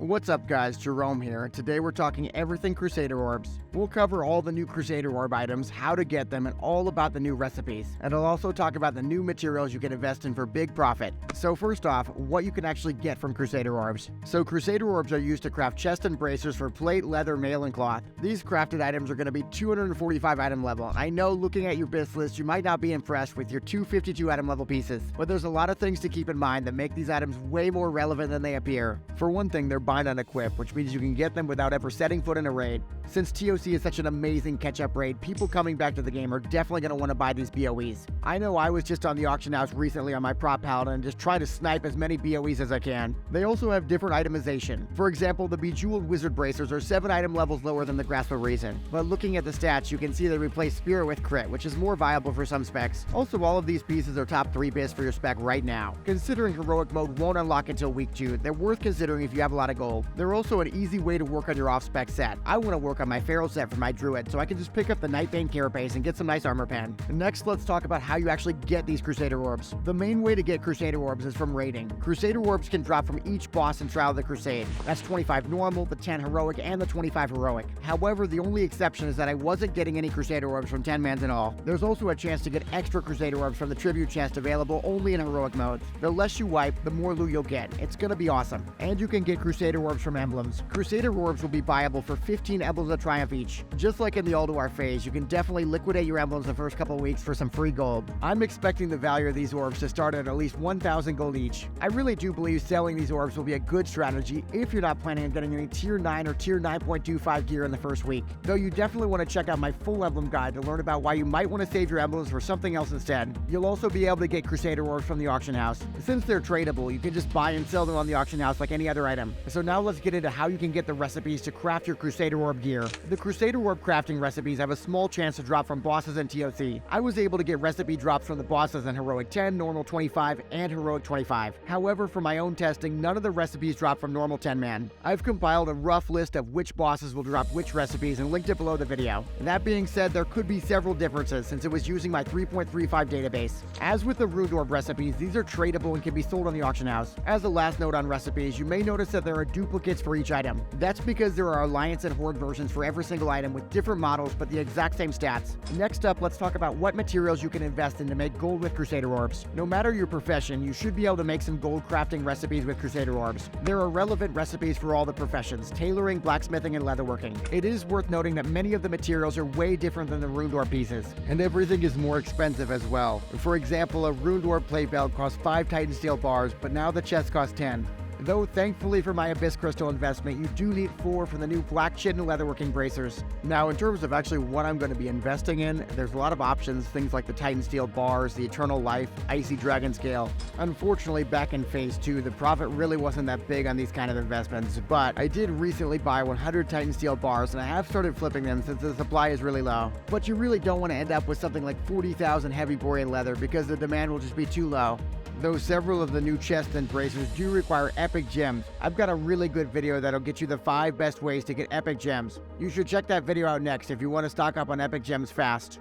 What's up guys, Jerome here. Today we're talking everything Crusader Orbs. We'll cover all the new Crusader Orb items, how to get them, and all about the new recipes. And I'll also talk about the new materials you can invest in for big profit. So first off, what you can actually get from Crusader Orbs. So Crusader Orbs are used to craft chest and bracers for plate, leather, mail, and cloth. These crafted items are going to be 245 item level. I know looking at your biz list, you might not be impressed with your 252 item level pieces, but there's a lot of things to keep in mind that make these items way more relevant than they appear. For one thing, they're bind on equip, which means you can get them without ever setting foot in a raid. Since TOC is such an amazing catch-up raid, people coming back to the game are definitely going to want to buy these BOEs. I know I was just on the auction house recently on my prop paladin and just trying to snipe as many BOEs as I can. They also have different itemization. For example, the Bejeweled Wizard Bracers are 7 item levels lower than the Grasp of Reason, but looking at the stats, you can see they replace Spirit with Crit, which is more viable for some specs. Also, all of these pieces are top 3 biz for your spec right now. Considering Heroic Mode won't unlock until week 2, they're worth considering if you have a lot of gold. They're also an easy way to work on your off-spec set. I want to work on my Pharaoh set for my Druid, so I can just pick up the Nightbane Carapace and get some nice armor pen. Next, let's talk about how you actually get these Crusader Orbs. The main way to get Crusader Orbs is from raiding. Crusader Orbs can drop from each boss in Trial of the Crusade. That's 25 normal, the 10 heroic, and the 25 heroic. However, the only exception is that I wasn't getting any Crusader Orbs from 10 mans in all. There's also a chance to get extra Crusader Orbs from the Tribute chest available only in heroic modes. The less you wipe, the more loot you'll get. It's gonna be awesome. And you can get Crusader Orbs from emblems. Crusader Orbs will be buyable for 15 emblems of Triumph each. Just like in the Wotlk Phase, you can definitely liquidate your emblems the first couple weeks for some free gold. I'm expecting the value of these orbs to start at least 1,000 gold each. I really do believe selling these orbs will be a good strategy if you're not planning on getting any tier 9 or tier 9.25 gear in the first week. Though you definitely want to check out my full emblem guide to learn about why you might want to save your emblems for something else instead. You'll also be able to get Crusader Orbs from the auction house. Since they're tradable, you can just buy and sell them on the auction house like any other item. So now let's get into how you can get the recipes to craft your Crusader Orb gear. The Crusader Orb crafting recipes have a small chance to drop from bosses in TOC. I was able to get recipe drops from the bosses in Heroic 10, Normal 25, and Heroic 25. However, for my own testing, none of the recipes drop from Normal 10 man. I've compiled a rough list of which bosses will drop which recipes and linked it below the video. That being said, there could be several differences since it was using my 3.35 database. As with the Ruined Orb recipes, these are tradable and can be sold on the auction house. As a last note on recipes, you may notice that there are duplicates for each item. That's because there are Alliance and Horde versions for every single item with different models but the exact same stats. Next up, let's talk about what materials you can invest in to make gold with Crusader Orbs. No matter your profession, you should be able to make some gold crafting recipes with Crusader Orbs. There are relevant recipes for all the professions: tailoring, blacksmithing, and leatherworking. It is worth noting that many of the materials are way different than the Ruined Orb pieces, and everything is more expensive as well. For example, a Ruined Orb plate belt costs 5 Titan steel bars, but now the chest costs 10. Though thankfully for my Abyss Crystal investment, you do need 4 for the new Black Chit and leatherworking bracers. Now, in terms of actually what I'm going to be investing in, there's a lot of options, things like the Titan Steel bars, the Eternal Life, Icy Dragon Scale. Unfortunately, back in Phase 2, the profit really wasn't that big on these kind of investments, but I did recently buy 100 Titan Steel bars, and I have started flipping them since the supply is really low. But you really don't want to end up with something like 40,000 heavy Borean leather because the demand will just be too low. Though several of the new chests and bracers do require epic gems, I've got a really good video that'll get you the 5 best ways to get epic gems. You should check that video out next if you want to stock up on epic gems fast.